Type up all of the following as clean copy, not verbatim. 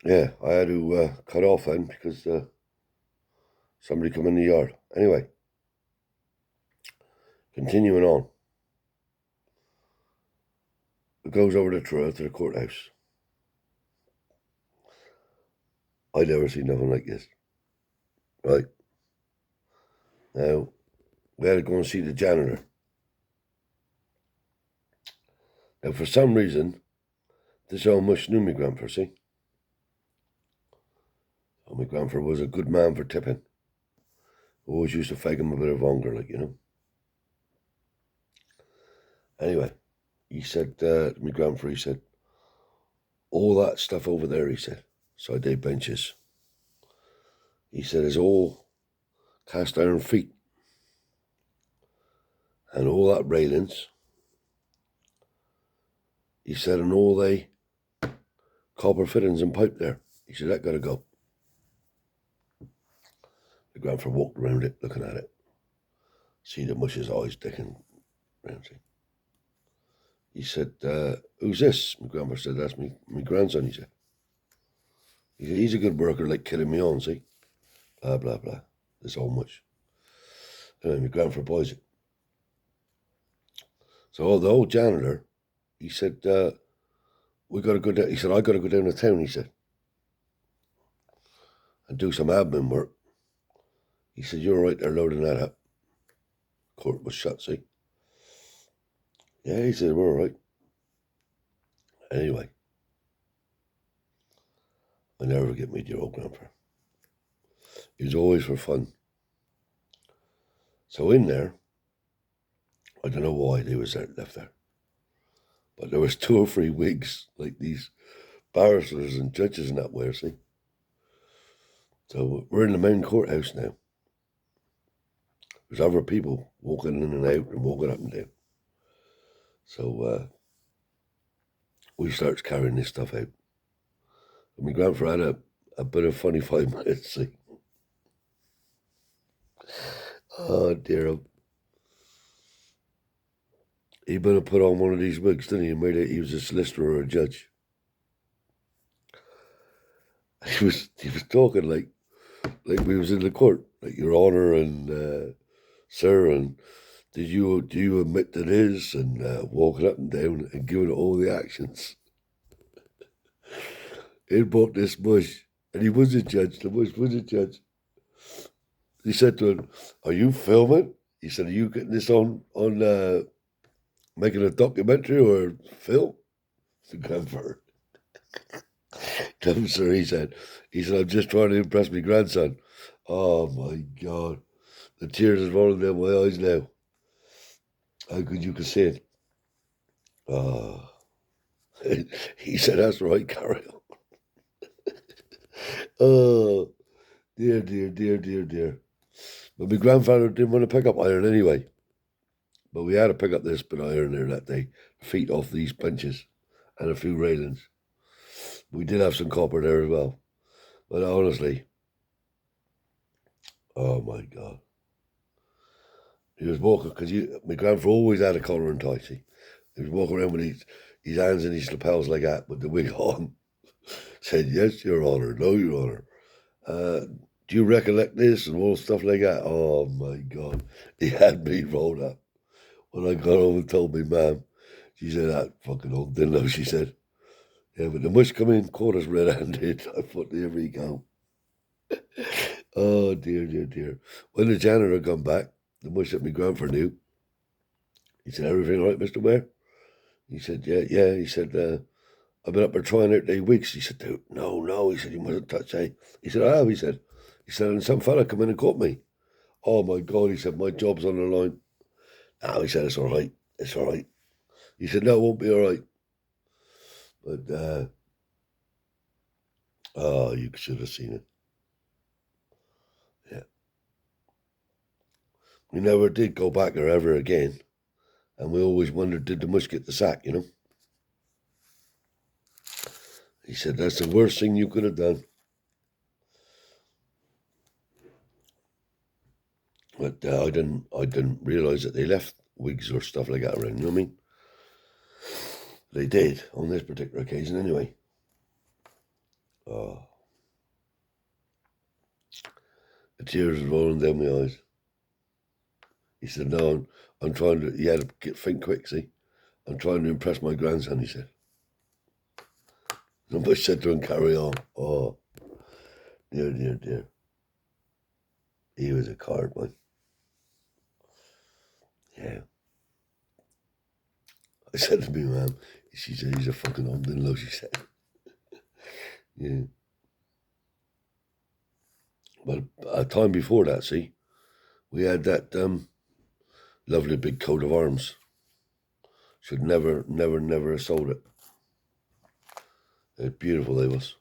yeah, I had to cut off then because somebody come in the yard. Anyway, continuing on. It goes over the trail to the courthouse. I never seen nothing like this. Right now, we had to go and see the janitor. Now, for some reason, this old mush knew me grandfer, see? And my grandfer was a good man for tipping. Always used to fake him a bit of hunger, like. Anyway, he said to my grandfer, he said, all that stuff over there, he said, side day benches. He said, it's all cast iron feet. And all that railings, he said, and all they copper fittings and pipe there. He said, that gotta go. The grandfather walked around it, looking at it. See the mush's eyes dicking round. He said, who's this? My grandfather said, that's my grandson, he said. He said, he's a good worker, like killing me on, see? Blah, blah, blah. This old mush. Anyway, my grandfather buys it. So the old janitor, he said, we gotta go down. He said, I gotta go down to town, he said, and do some admin work. He said, you're right there loading that up. Court was shut, see? Yeah, he said, we're all right. Anyway, I never forget my dear old grandpa. He was always for fun. So in there, I don't know why they was there, left there, but there was 2 or 3 wigs, like these barristers and judges and that way, see? So we're in the main courthouse now. There's other people walking in and out and walking up and down. So we starts carrying this stuff out. And my grandfather had a bit of funny 5 minutes, see? Oh, dear him. He better put on one of these wigs, didn't he? And made it, he was a solicitor or a judge. He was talking like we was in the court, like Your Honour and Sir, and do you admit to this? And walking up and down and giving it all the actions. He bought this mush, and he was a judge. The mush was a judge. He said to him, "Are you filming?" He said, "Are you getting this on making a documentary or film?" The grandfather. No, sir, he said, I'm just trying to impress my grandson. Oh, my God. The tears are rolling down my eyes now. How good you can see it. Oh. He said, that's right, carry on. Oh, dear, dear, dear, dear, dear. But my grandfather didn't want to pick up iron anyway. But we had to pick up this bit of iron there that day, feet off these benches and a few railings. We did have some copper there as well. But honestly, oh my God. He was walking, because my grandfather always had a collar and tie, see. He was walking around with his hands in his lapels like that, with the wig on. Said, yes, Your Honour, no, Your Honour. Do you recollect this? And all stuff like that. Oh, my God. He had me rolled up. When I got home and told me mum, she said, that fucking old dildo, she said. Yeah, but the mush come in, caught us red-handed. I thought, there we go. Oh, dear, dear, dear. When the janitor come back, the mush that my grandfather knew, he said, everything all right, Mr. Ware? He said, yeah, yeah. He said, I've been up there trying out 8 weeks. He said, no. He said, you mustn't touch that. He said, I have, he said. And some fella come in and caught me. Oh, my God, he said, my job's on the line. No, he said, it's all right. It's all right. He said, no, it won't be all right. But, oh, you should have seen it. Yeah. We never did go back there ever again. And we always wondered, did the mush get the sack, you know? He said, that's the worst thing you could have done. But I didn't realise that they left wigs or stuff like that around, you know what I mean? They did, on this particular occasion anyway. Oh, the tears were rolling down my eyes. He said, no, I'm trying to, he had to think quick, see? I'm trying to impress my grandson, he said. And I said to him, carry on. Oh, dear, dear, dear. He was a card, man. Yeah. I said to me, ma'am, she said, he's a fucking old in-law, she said. Yeah. But a time before that, see, we had that lovely big coat of arms. Should never have sold it. They're beautiful, they was.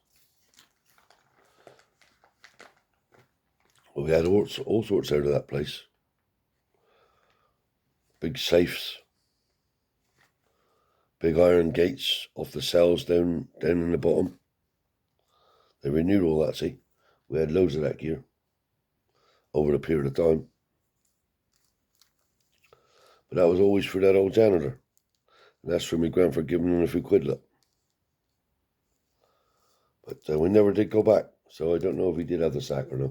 Well, we had all sorts out of that place. Big safes. Big iron gates off the cells down in the bottom. They renewed all that, see. We had loads of that gear over a period of time. But that was always for that old janitor. And that's for my grandfather giving him a few quid, look. But we never did go back, so I don't know if he did have the sack or not.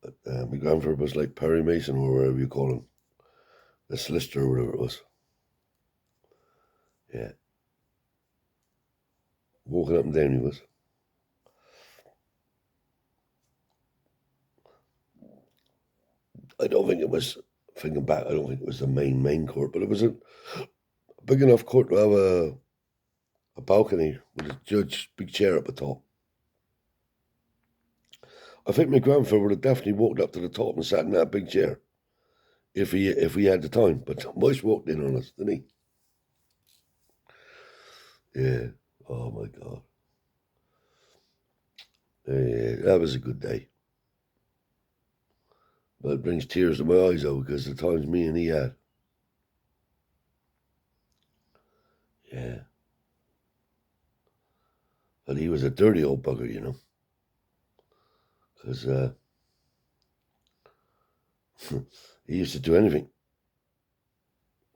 But my grandfather was like Perry Mason or whatever you call him. The solicitor or whatever it was. Yeah. Walking up and down he was. I don't think it was, thinking back, I don't think it was the main court, but it was a big enough court to have a balcony with a judge, big chair at the top. I think my grandfather would have definitely walked up to the top and sat in that big chair if he had the time. But Moise walked in on us, didn't he? Yeah. Oh my God. Yeah, that was a good day. But it brings tears to my eyes though, because the times me and he had. Yeah. But he was a dirty old bugger, you know. Because he used to do anything.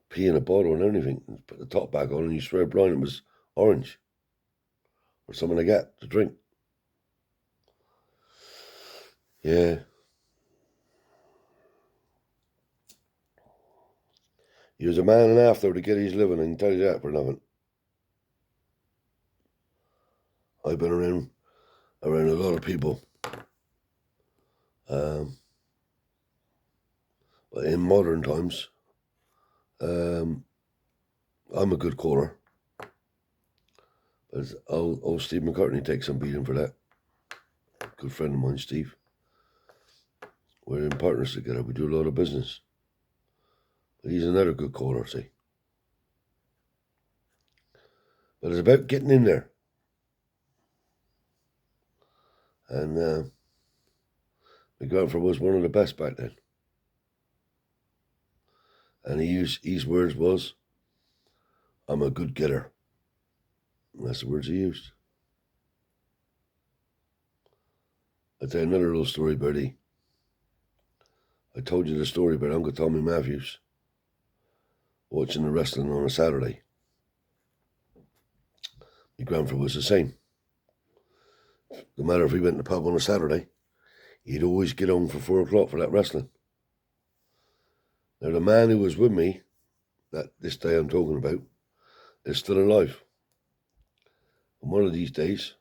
Pee in a bottle and anything. And put the top back on and you swear blind it was orange. Or something like that to drink. Yeah. He was a man and a half though to get his living, I can tell you that for nothing. I've been around a lot of people. But in modern times, I'm a good caller. But old Steve McCartney takes some beating for that. Good friend of mine, Steve. We're in partners together. We do a lot of business. But he's another good caller, see. But it's about getting in there. And my grandfather was one of the best back then. And his words was, I'm a good getter. And that's the words he used. I'll tell you another little story, Bertie. I told you the story about Uncle Tommy Matthews watching the wrestling on a Saturday. My grandfather was the same. No matter if he went to the pub on a Saturday, he'd always get home for 4 o'clock for that wrestling. Now, the man who was with me, that this day I'm talking about, is still alive. And one of these days,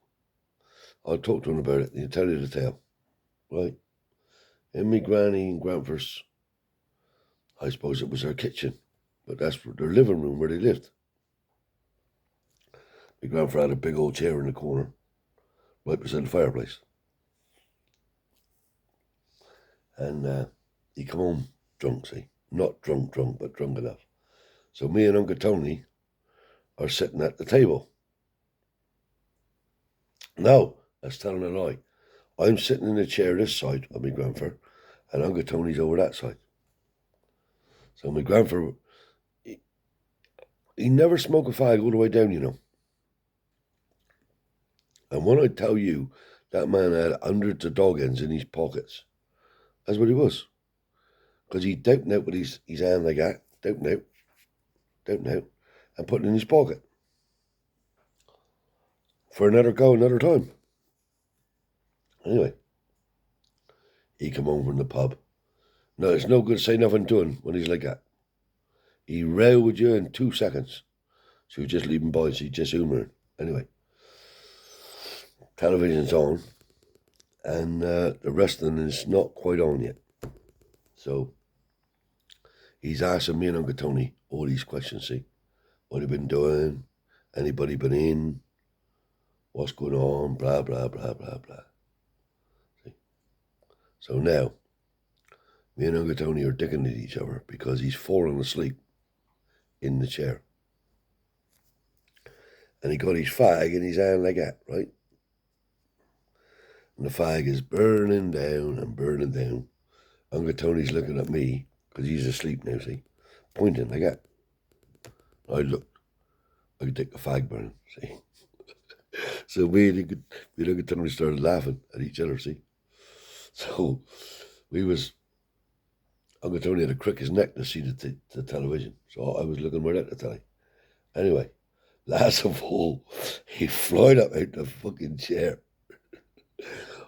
I'll talk to him about it and he'll tell you the tale. Right? In my granny and grandfather's, I suppose it was their kitchen, but that's their living room where they lived. My grandfather had a big old chair in the corner, right beside the fireplace. And he come home drunk, see. Not drunk, but drunk enough. So me and Uncle Tony are sitting at the table. No, that's telling a lie. I'm sitting in the chair this side of my grandfather, and Uncle Tony's over that side. So my grandfather, he never smoked a fag all the way down, you know. And when I tell you that man had hundreds of dog ends in his pockets, that's what he was. Because he'd doubting out with his hand like that, doubting out, and putting it in his pocket. for another go another time. Anyway, he come home from the pub. No, it's no good to say nothing to him when he's like that. He row with you in 2 seconds. So you just leave him boys, he's just humouring. Anyway, television's on, and the wrestling is not quite on yet. So he's asking me and Uncle Tony all these questions, see? What he been doing? Anybody been in? What's going on? Blah, blah, blah, blah, blah. See? So now, me and Uncle Tony are dicking at each other because he's fallen asleep in the chair. And he got his fag in his hand like that, right? And the fag is burning down and burning down. Uncle Tony's looking at me, because he's asleep now, see? Pointing like that. I looked. I could take the fag burning, see? So me and Uncle Tony started laughing at each other, see? So Uncle Tony had to crick his neck to see the television. So I was looking right at the telly. Anyway, last of all, he flied up out the fucking chair.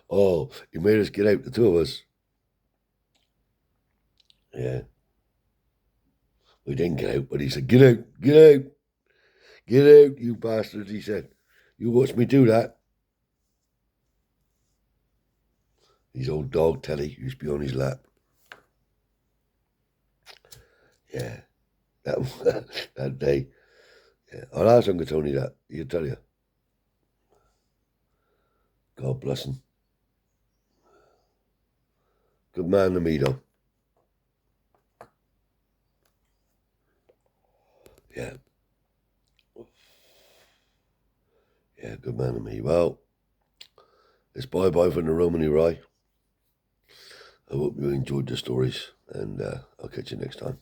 Oh, he made us get out, the two of us. Yeah. We didn't get out, but he said, get out, get out, get out, you bastards, he said. You watch me do that. His old dog Telly used to be on his lap. Yeah, that day. Yeah. I'll ask Uncle Tony that, he'll tell you. God bless him. Good man to me, though. Yeah. Yeah, good man to me. Well, it's bye-bye from the Romany Rye. I hope you enjoyed the stories, and I'll catch you next time.